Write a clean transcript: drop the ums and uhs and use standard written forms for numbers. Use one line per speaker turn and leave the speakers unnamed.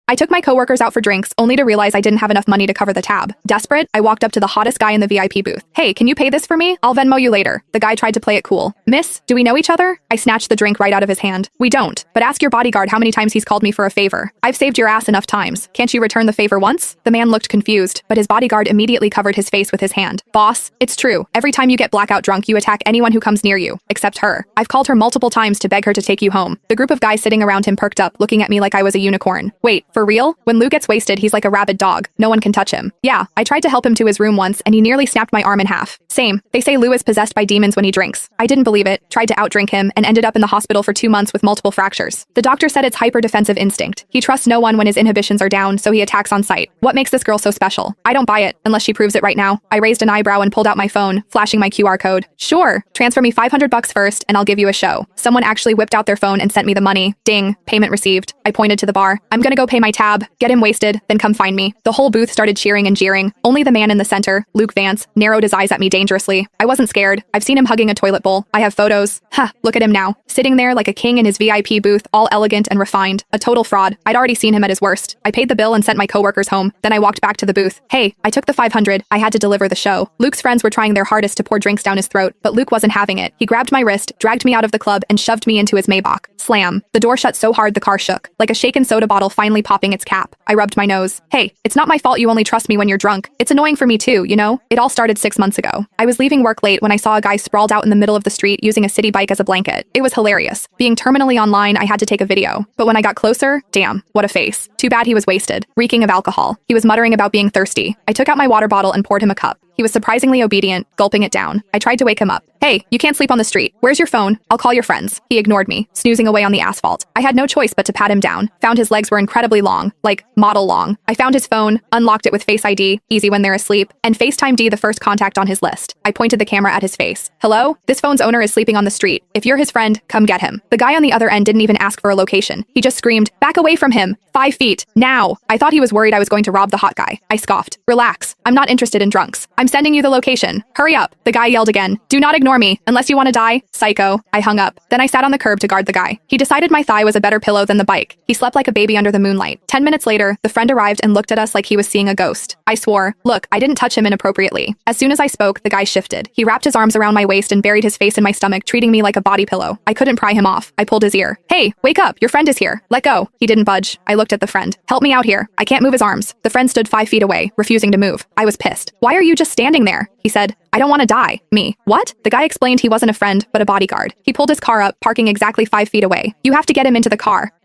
I took my coworkers out for drinks, only to realize I didn't have enough money to cover the tab. Desperate, I walked up to the hottest guy in the VIP booth. Hey, can you pay this for me? I'll Venmo you later. The guy tried to play it cool. Miss, do we know each other? I snatched the drink right out of his hand. We don't, but ask your bodyguard how many times he's called me for a favor. I've saved your ass enough times. Can't you return the favor once? The man looked confused, but his bodyguard immediately covered his face with his hand. Boss, it's true. Every time you get blackout drunk, you attack anyone who comes near you, except her. I've called her multiple times to beg her to take you home. The group of guys sitting around him perked up, looking at me like I was a unicorn. Wait, for real? When Lou gets wasted, he's like a rabid dog. No one can touch him. Yeah, I tried to help him to his room once, and he nearly snapped my arm in half. Same. They say Lou is possessed by demons when he drinks. I didn't believe it, tried to outdrink him, and ended up in the hospital for 2 months with multiple fractures. The doctor said it's hyper-defensive instinct. He trusts no one when his inhibitions are down, so he attacks on sight. What makes this girl so special? I don't buy it, unless she proves it right now. I raised an eyebrow and pulled out my phone, flashing my QR code. Sure, transfer me $500 first, and I'll give you a show. Someone actually whipped out their phone and sent me the money. Ding, payment received. I pointed to the bar. I'm gonna go pay my tab, get him wasted, then come find me. The whole booth started cheering and jeering. Only the man in the center, Luke Vance, narrowed his eyes at me dangerously. I wasn't scared. I've seen him hugging a toilet bowl. I have photos. Look at him now. Sitting there like a king in his VIP booth, all elegant and refined. A total fraud. I'd already seen him at his worst. I paid the bill and sent my coworkers home. Then I walked back to the booth. Hey, I took the 500. I had to deliver the show. Luke's friends were trying their hardest to pour drinks down his throat, but Luke wasn't having it. He grabbed my wrist, dragged me out of the club, and shoved me into his Maybach. Slam. The door shut so hard the car shook, like a shaken soda bottle finally popping its cap. I rubbed my nose. Hey, it's not my fault you only trust me when you're drunk. It's annoying for me too, you know? It all started 6 months ago. I was leaving work late when I saw a guy sprawled out in the middle of the street using a city bike as a blanket. It was hilarious. Being terminally online, I had to take a video. But when I got closer, damn, what a face. Too bad he was wasted, reeking of alcohol. He was muttering about being thirsty. I took out my water bottle and poured him a cup. He was surprisingly obedient, gulping it down. I tried to wake him up. Hey, you can't sleep on the street. Where's your phone? I'll call your friends. He ignored me, snoozing away on the asphalt. I had no choice but to pat him down. Found his legs were incredibly long, like model long. I found his phone, unlocked it with Face ID, easy when they're asleep, and FaceTimed the first contact on his list. I pointed the camera at his face. Hello? This phone's owner is sleeping on the street. If you're his friend, come get him. The guy on the other end didn't even ask for a location. He just screamed, back away from him. 5 feet. Now. I thought he was worried I was going to rob the hot guy. I scoffed. Relax. I'm not interested in drunks. I'm sending you the location. Hurry up. The guy yelled again. Do not ignore me, unless you want to die. Psycho. I hung up. Then I sat on the curb to guard the guy. He decided my thigh was a better pillow than the bike. He slept like a baby under the moonlight. 10 minutes later, the friend arrived and looked at us like he was seeing a ghost. I swore. Look, I didn't touch him inappropriately. As soon as I spoke, the guy shifted. He wrapped his arms around my waist and buried his face in my stomach, treating me like a body pillow. I couldn't pry him off. I pulled his ear. Hey, wake up. Your friend is here. Let go. He didn't budge. I looked at the friend. Help me out here. I can't move his arms. The friend stood 5 feet away, refusing to move. I was pissed. Why are you just standing there? He said. I don't want to die. Me. What? The guy explained he wasn't a friend, but a bodyguard. He pulled his car up, parking exactly 5 feet away. You have to get him into the car.